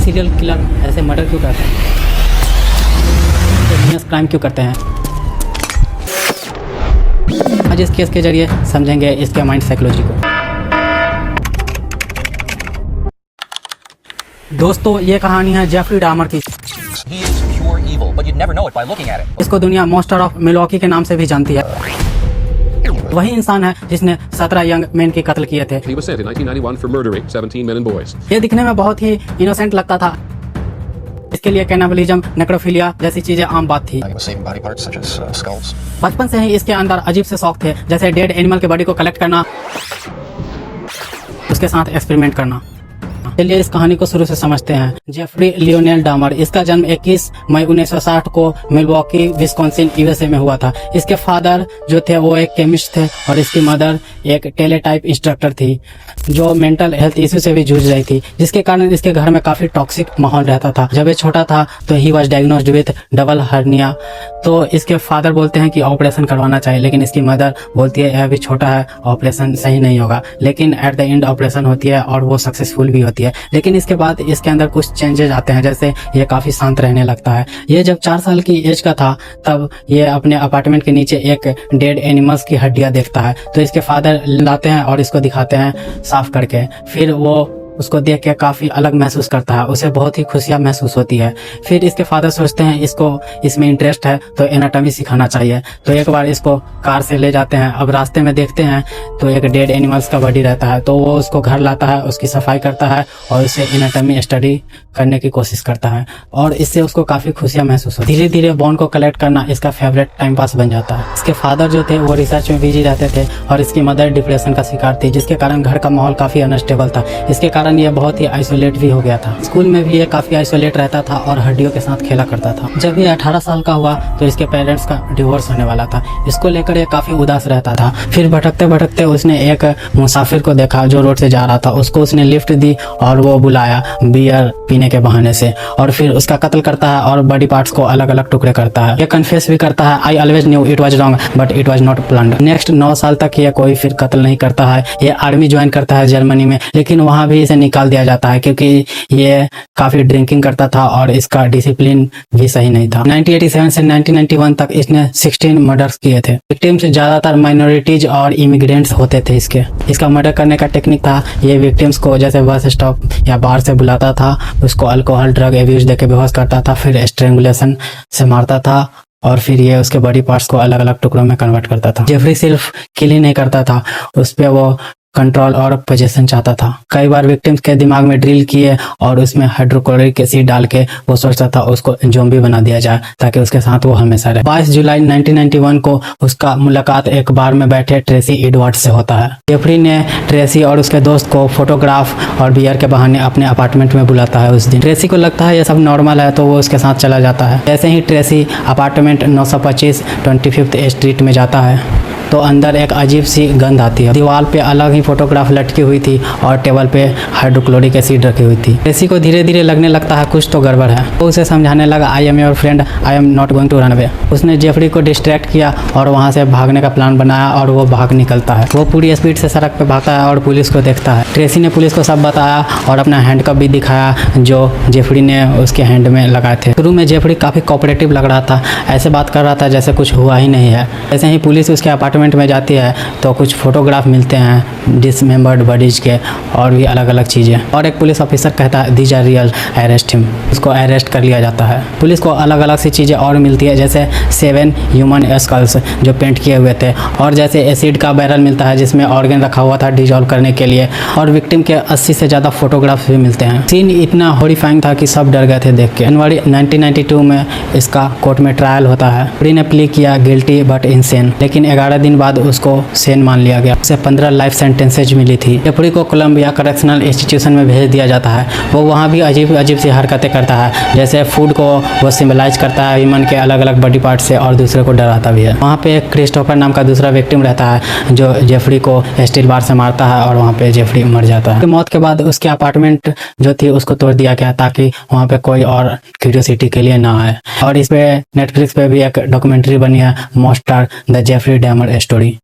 Serial killer ऐसे murder क्यों करते हैं, क्राइम क्यों करते हैं। आज इस केस के जरिए समझेंगे इसके माइंड साइकोलॉजी को। दोस्तों, ये कहानी है जेफरी डामर की। He is pure evil, but you'd never know it by looking at it. इसको दुनिया मॉन्स्टर ऑफ मिल्वॉकी के नाम से भी जानती है। वही इंसान है जिसने 17 यंग मैन के कत्ल किए थे। He was sent in 1991 for murdering 17 men and boys. ये दिखने में बहुत ही इनोसेंट लगता था। इसके लिए कैनिबलिज्म, नेक्रोफिलिया जैसी चीजें आम बात थी। He was saving body parts such as skulls. बचपन से ही इसके अंदर अजीब से शौक थे, जैसे डेड एनिमल के बॉडी को कलेक्ट करना, उसके साथ एक्सपेरिमेंट करना। चलिए इस कहानी को शुरू से समझते हैं। जेफरी लियोनेल डामर, इसका जन्म 21 मई 1960 को मिल्वॉकी, विस्कॉन्सिन, यूएसए में हुआ था। इसके फादर जो थे वो एक केमिस्ट थे और इसकी मदर एक टेलीटाइप इंस्ट्रक्टर थी जो मेंटल हेल्थ इश्यू से भी जूझ रही थी, जिसके कारण इसके घर में काफी टॉक्सिक माहौल रहता था। जब ये छोटा था तो he was diagnosed with double hernia. तो इसके फादर बोलते हैं कि ऑपरेशन करवाना चाहिए, लेकिन इसकी मदर बोलती है यह अभी छोटा है, ऑपरेशन सही नहीं होगा। लेकिन एट द एंड ऑपरेशन होती है और वो सक्सेसफुल भी होती है। लेकिन इसके बाद इसके अंदर कुछ चेंजेस आते हैं, जैसे ये काफी शांत रहने लगता है। ये जब 4 साल की एज का था तब ये अपने अपार्टमेंट के नीचे एक डेड एनिमल्स की हड्डियां देखता है, तो इसके फादर लाते हैं और इसको दिखाते हैं साफ करके। फिर वो उसको देख के काफी अलग महसूस करता है, उसे बहुत ही खुशियां महसूस होती है। फिर इसके फादर सोचते हैं इसको इसमें इंटरेस्ट है तो एनाटॉमी सिखाना चाहिए। तो एक बार इसको कार से ले जाते हैं। अब रास्ते में देखते हैं तो एक डेड एनिमल्स का बॉडी रहता है, तो वो उसको घर लाता है, उसकी सफाई करता है और उसे एनाटॉमी स्टडी करने की कोशिश करता है और इससे उसको काफी खुशियां महसूस होती है। धीरे धीरे बोन को कलेक्ट करना इसका फेवरेट टाइम पास बन जाता है। इसके फादर जो थे वो रिसर्च में बिजी रहते थे और इसकी मदर डिप्रेशन का शिकार थी, जिसके कारण घर का माहौल काफी अनस्टेबल था। इसके कारण ये बहुत ही आइसोलेट भी हो गया था। स्कूल में भी ये काफी आइसोलेट रहता था और हड्डियों के साथ खेला करता था। जब ये 18 साल का हुआ तो इसके पेरेंट्स का डिवोर्स होने वाला था। इसको लेकर ये काफी उदास रहता था। फिर भटकते भटकते उसने एक मुसाफिर को देखा जो रोड से जा रहा था। उसको उसने लिफ्ट दी और वो बुलाया बियर पीने के बहाने से, और फिर उसका कत्ल करता है और बॉडी पार्ट्स को अलग अलग टुकड़े करता है। ये कन्फेस भी करता है, I always knew it was wrong but it was not planned. Next 9 साल तक ये कोई फिर कत्ल नहीं करता है। ये आर्मी ज्वाइन करता है जर्मनी में, लेकिन वहां भी इसे निकाल दिया जाता है क्योंकि ये काफी ड्रिंकिंग करता था और इसका डिसिप्लिन भी सही नहीं था। 1987 से 1991 तक इसने 16 मर्डर्स किए थे। विक्टिम्स ज्यादातर माइनॉरिटीज और इमिग्रेंट्स होते थे। इसका मर्डर करने का टेक्निक था, ये विक्टिम्स को जैसे बस स्टॉप या बार से बुलाता था, उसको अल्कोहल ड्रग एब्यूज देके बेहोश करता था, फिर स्ट्रेंगुलेशन से मारता था और फिर ये उसके बॉडी पार्ट्स को अलग अलग टुकड़ों में कन्वर्ट करता था। जेफरी सिर्फ किल ही नहीं करता था, उस पे वो कंट्रोल और पोजीशन चाहता था। कई बार विक्टिम्स के दिमाग में ड्रिल किए और उसमें हाइड्रोक्लोरिक एसिड डाल के वो सोचता था उसको ज़ॉम्बी बना दिया जाए ताकि उसके साथ वो हमेशा रहे। 22 जुलाई 1991 को उसका मुलाकात एक बार में बैठे ट्रेसी एडवर्ड्स से होता है। जेफरी ने ट्रेसी और उसके दोस्त को फोटोग्राफ और बियर के बहाने अपने अपार्टमेंट में बुलाता है। उस दिन ट्रेसी को लगता है ये सब नॉर्मल है तो वो उसके साथ चला जाता है। जैसे ही ट्रेसी अपार्टमेंट 925 25th स्ट्रीट में जाता है तो अंदर एक अजीब सी गंध आती है। दीवार पे अलग ही फोटोग्राफ लटकी हुई थी और टेबल पे हाइड्रोक्लोरिक एसिड रखी हुई थी। ट्रेसी को धीरे धीरे लगने लगता है कुछ तो गड़बड़ है। वो उसे समझाने लगा, I am your friend, I am not going to run away. उसने जेफरी को डिस्ट्रैक्ट किया और वहाँ से भागने का प्लान बनाया और वो भाग निकलता है। वो पूरी स्पीड से सड़क पे भागता है और पुलिस को देखता है। ट्रेसी ने पुलिस को सब बताया और अपना हैंडकप भी दिखाया जो जेफरी ने उसके हैंड में लगाए थे। शुरू में जेफरी काफ़ी कोऑपरेटिव लग रहा था, ऐसे बात कर रहा था जैसे कुछ हुआ ही नहीं है। जैसे ही पुलिस उसके अपार्टमेंट में जाती है तो कुछ फोटोग्राफ मिलते हैं डिसमेंबर्ड बॉडीज के और भी अलग अलग चीज़ें, और एक पुलिस ऑफिसर कहता है these are real, arrest him. उसको अरेस्ट कर लिया जाता है। पुलिस को अलग अलग सी चीज़ें और मिलती है, जैसे 7 ह्यूमन स्कल्स जो पेंट किए हुए थे, और जैसे एसिड का बैरल मिलता है जिसमें ऑर्गन रखा हुआ था डिजॉल्व करने के लिए, और विक्टिम के 80 से ज़्यादा फोटोग्राफ्स भी मिलते हैं। सीन इतना हॉरिफाइंग था कि सब डर गए थे देख के। जनवरी 1992 में इसका कोर्ट में ट्रायल होता है। जेफरी ने प्ली किया गिल्टी बट इनसेन, लेकिन 11 दिन बाद उसको सेन मान लिया गया। उसे 15 लाइफ सेंटेंसेज मिली थी। जेफरी को कोलंबिया करेक्शनल इंस्टीट्यूशन में भेज दिया जाता है। वो वहाँ भी अजीब अजीब सी हरकतें करता है, जैसे फूड को वो सिम्बलाइज करता है ह्यूमन के अलग अलग बॉडी पार्ट से और दूसरे को डराता भी है। वहाँ पे एक क्रिस्टोफर नाम का दूसरा विक्टिम रहता है जो जेफरी को स्टील बार से मारता है और वहाँ पे जेफरी मर जाता है। मौत के बाद उसके अपार्टमेंट जो थी उसको तोड़ दिया गया ताकि वहाँ पे कोई और क्यूरियोसिटी के लिए ना आए। और इस पे नेटफ्लिक्स पे भी एक डॉक्यूमेंट्री बनी है, monster the Jeffrey Dahmer story.